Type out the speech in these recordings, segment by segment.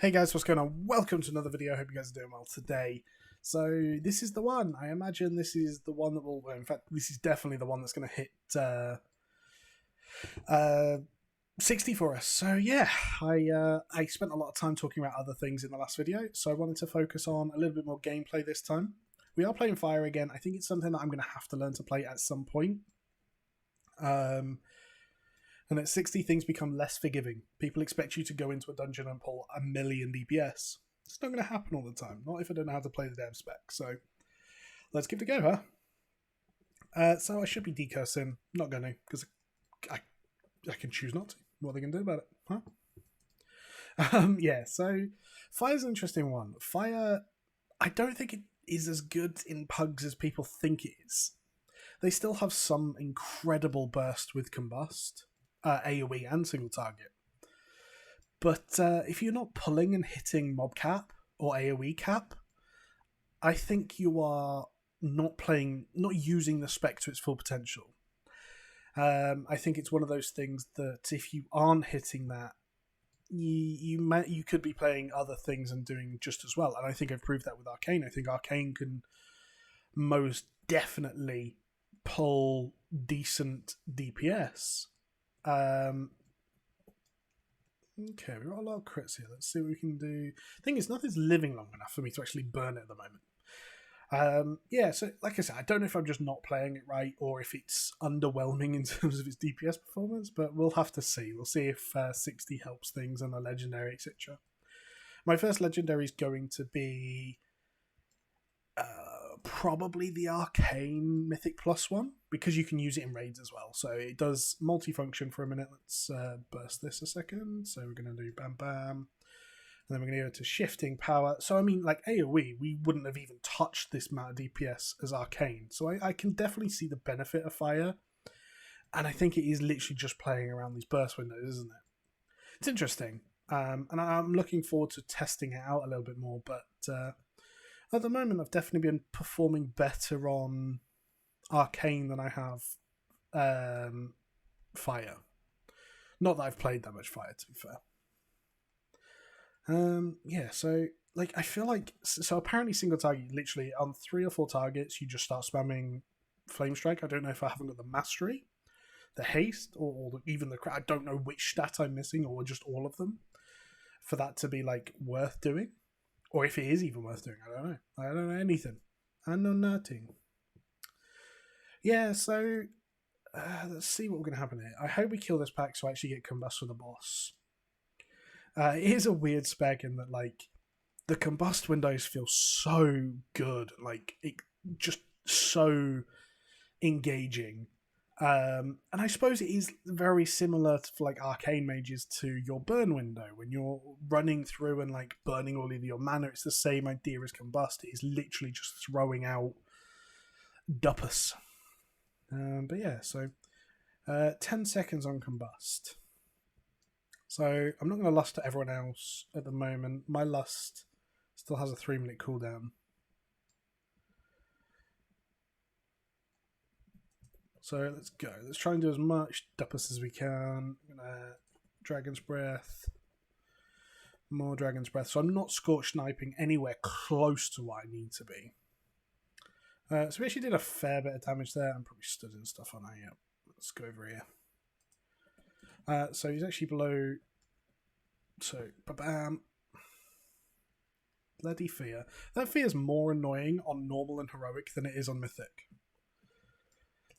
Hey guys, what's going on? Welcome to another video. I hope you guys are doing well today. So this is the one. I imagine this is the one that will, well, in fact, this is definitely the one that's going to hit uh, 60 for us. So yeah, I spent a lot of time talking about other things in the last video, so I wanted to focus on a little bit more gameplay this time. We are playing Fire again. I think it's something that I'm going to have to learn to play at some point. And at 60, things become less forgiving. People expect you to go into a dungeon and pull a million DPS. It's not going to happen all the time. Not if I don't know how to play the damn spec. So let's give it a go, huh? So I should be decursing. Not going to, because I can choose not to. What are they going to do about it, huh? Yeah, so Fire's an interesting one. Fire, I don't think it is as good in pugs as people think it is. They still have some incredible burst with Combust. AoE and single target. But if you're not pulling and hitting mob cap or AoE cap, I think you are not using the spec to its full potential. I think it's one of those things that if you aren't hitting that, you could be playing other things and doing just as well. And I think I've proved that with Arcane. I think Arcane can most definitely pull decent DPS. Okay, we've got a lot of crits here. Let's see what we can do. The thing is, nothing's living long enough for me to actually burn it at the moment. Yeah, so like I said, I don't know if I'm just not playing it right or if it's underwhelming in terms of its DPS performance, but we'll have to see. We'll see if 60 helps things and a legendary, etc. My first legendary is going to be probably the Arcane Mythic Plus one, because you can use it in raids as well. So it does multifunction for a minute. Let's burst this a second. So we're going to do bam bam. And then we're going to go to shifting power. So I mean, like AoE, we wouldn't have even touched this amount of DPS as Arcane. So I can definitely see the benefit of Fire. And I think it is literally just playing around these burst windows, isn't it? It's interesting. And I'm looking forward to testing it out a little bit more. But at the moment, I've definitely been performing better on Arcane than I have Fire. Not that I've played that much Fire, to be fair. Yeah, so like I feel like so apparently single target, literally on 3 or 4 targets, you just start spamming Flame Strike. I don't know if I haven't got the mastery, the haste, or even the I don't know which stat I'm missing, or just all of them, for that to be like worth doing. Or if it is even worth doing, I don't know. I don't know anything. I know nothing. Yeah, so let's see what we're going to happen here. I hope we kill this pack so I actually get Combust for the boss. It is a weird spec in that, like, the Combust windows feel so good. Like, it just so engaging. And I suppose it is very similar to like Arcane Mages to your burn window when you're running through and like burning all of your mana. It's the same idea as Combust. It is literally just throwing out duppus. But yeah, so 10 seconds on Combust. So I'm not going to lust to everyone else at the moment. My lust still has a 3-minute cooldown. So let's go. Let's try and do as much duppus as we can. I'm gonna Dragon's Breath. More Dragon's Breath. So I'm not Scorch Sniping anywhere close to what I need to be. So we actually did a fair bit of damage there. I'm probably stood in stuff on that. Yep. Let's go over here. So he's actually below. So, bam. Bloody Fear. That Fear is more annoying on normal and heroic than it is on Mythic.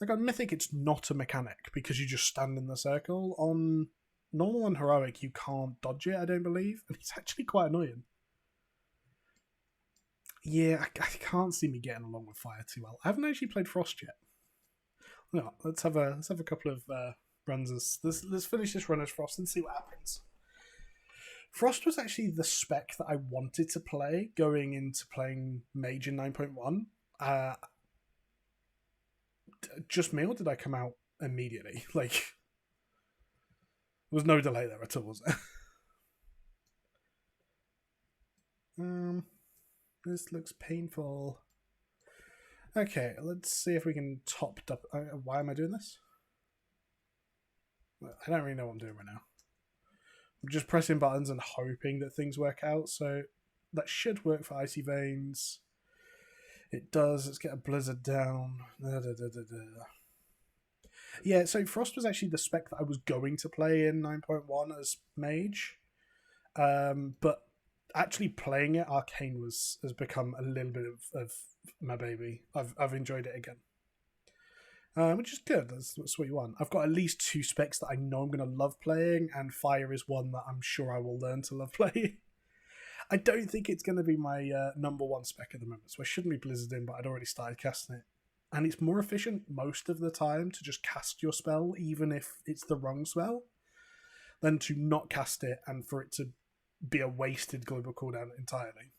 Like on Mythic, it's not a mechanic because you just stand in the circle. On normal and heroic, you can't dodge it, I don't believe. And it's actually quite annoying. Yeah, I can't see me getting along with Fire too well. I haven't actually played Frost yet. No, let's have a couple of runs as let's finish this run as Frost and see what happens. Frost was actually the spec that I wanted to play going into playing Mage in 9.1. Just me, or did I come out immediately? Like, there was no delay there at all, was there? This looks painful. Okay, let's see if we can top up. Why am I doing this? I don't really know what I'm doing right now. I'm just pressing buttons and hoping that things work out. So that should work for Icy Veins. It does. Let's get a Blizzard down. Yeah, so Frost was actually the spec that I was going to play in 9.1 as Mage. But actually playing it, Arcane has become a little bit of my baby. I've enjoyed it again. Which is good. That's what you want. I've got at least 2 specs that I know I'm going to love playing, and Fire is one that I'm sure I will learn to love playing. I don't think it's going to be my number 1 spec at the moment, so I shouldn't be Blizzard in, but I'd already started casting it. And it's more efficient most of the time to just cast your spell, even if it's the wrong spell, than to not cast it and for it to be a wasted global cooldown entirely.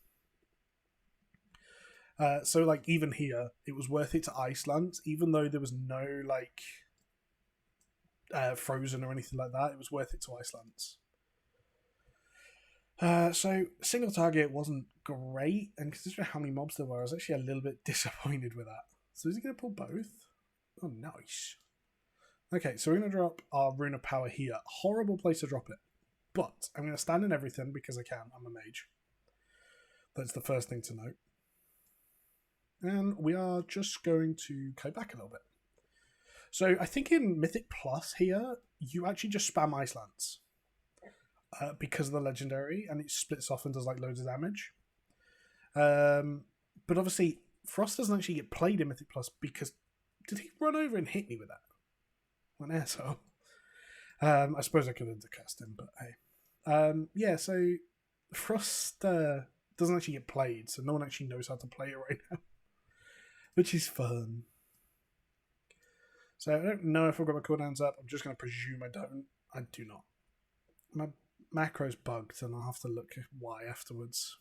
So, like, even here, it was worth it to Ice Lance, even though there was no, like, Frozen or anything like that. It was worth it to Ice Lance. So, single target wasn't great, and considering how many mobs there were, I was actually a little bit disappointed with that. So, is he going to pull both? Oh, nice. Okay, so we're going to drop our Rune of Power here. Horrible place to drop it. But I'm going to stand in everything because I can. I'm a mage. That's the first thing to note. And we are just going to go back a little bit. So I think in Mythic Plus here, you actually just spam Ice Lance because of the legendary, and it splits off and does like loads of damage. But obviously, Frost doesn't actually get played in Mythic Plus because did he run over and hit me with that? What an asshole. I suppose I could have cast him, but hey. Yeah, so Frost doesn't actually get played, so no one actually knows how to play it right now. Which is fun. So I don't know if I've got my cooldowns up. I'm just going to presume I don't. I do not. My macro's bugged, and I'll have to look at why afterwards.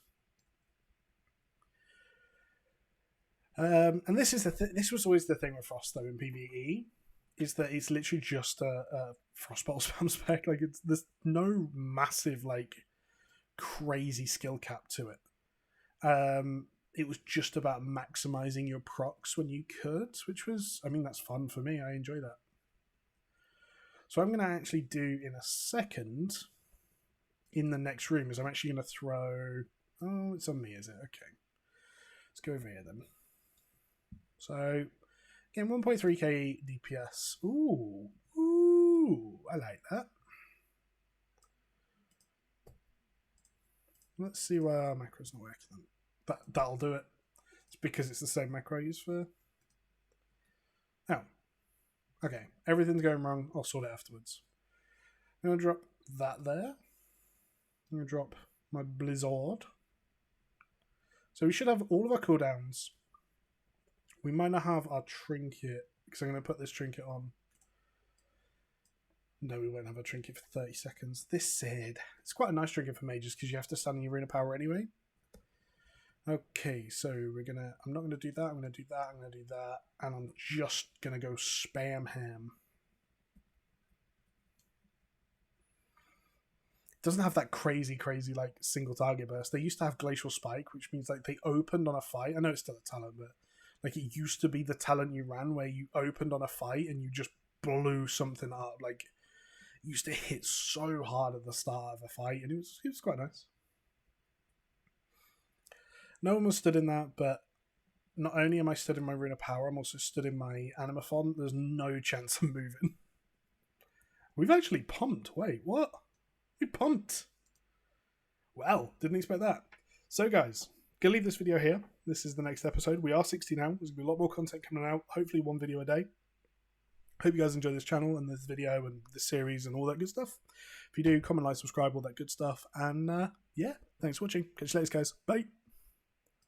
And this is this was always the thing with Frost though in PvE, is that it's literally just a Frostbolt spam spec. Like there's no massive like crazy skill cap to it. It was just about maximizing your procs when you could, which was, I mean, that's fun for me. I enjoy that. So I'm going to actually do in a second in the next room is I'm actually going to throw... Oh, it's on me, is it? Okay. Let's go over here then. So, again, 1.3k DPS. Ooh, I like that. Let's see why our macro's not working then. That'll do it. It's because it's the same macro I use for... Oh. Okay. Everything's going wrong. I'll sort it afterwards. I'm going to drop that there. I'm going to drop my Blizzard. So we should have all of our cooldowns. We might not have our trinket, because I'm going to put this trinket on. No, we won't have a trinket for 30 seconds. This said, it's quite a nice trinket for mages, because you have to stand in your Arena Power anyway. Okay, so I'm not gonna do that, I'm gonna do that, I'm gonna do that, and I'm just gonna go spam ham. It doesn't have that crazy like single target burst. They used to have Glacial Spike, which means like they opened on a fight. I know it's still a talent, but like it used to be the talent you ran where you opened on a fight and you just blew something up. Like it used to hit so hard at the start of a fight, and it was quite nice. No one was stood in that, but not only am I stood in my Rune of Power, I'm also stood in my Anima Font. There's no chance of moving. We've actually pumped. Wait, what? We pumped. Well, didn't expect that. So, guys, gonna leave this video here. This is the next episode. We are 60 now. There's gonna be a lot more content coming out. Hopefully 1 video a day. Hope you guys enjoy this channel and this video and this series and all that good stuff. If you do, comment, like, subscribe, all that good stuff. And, yeah, thanks for watching. Catch you later, guys. Bye.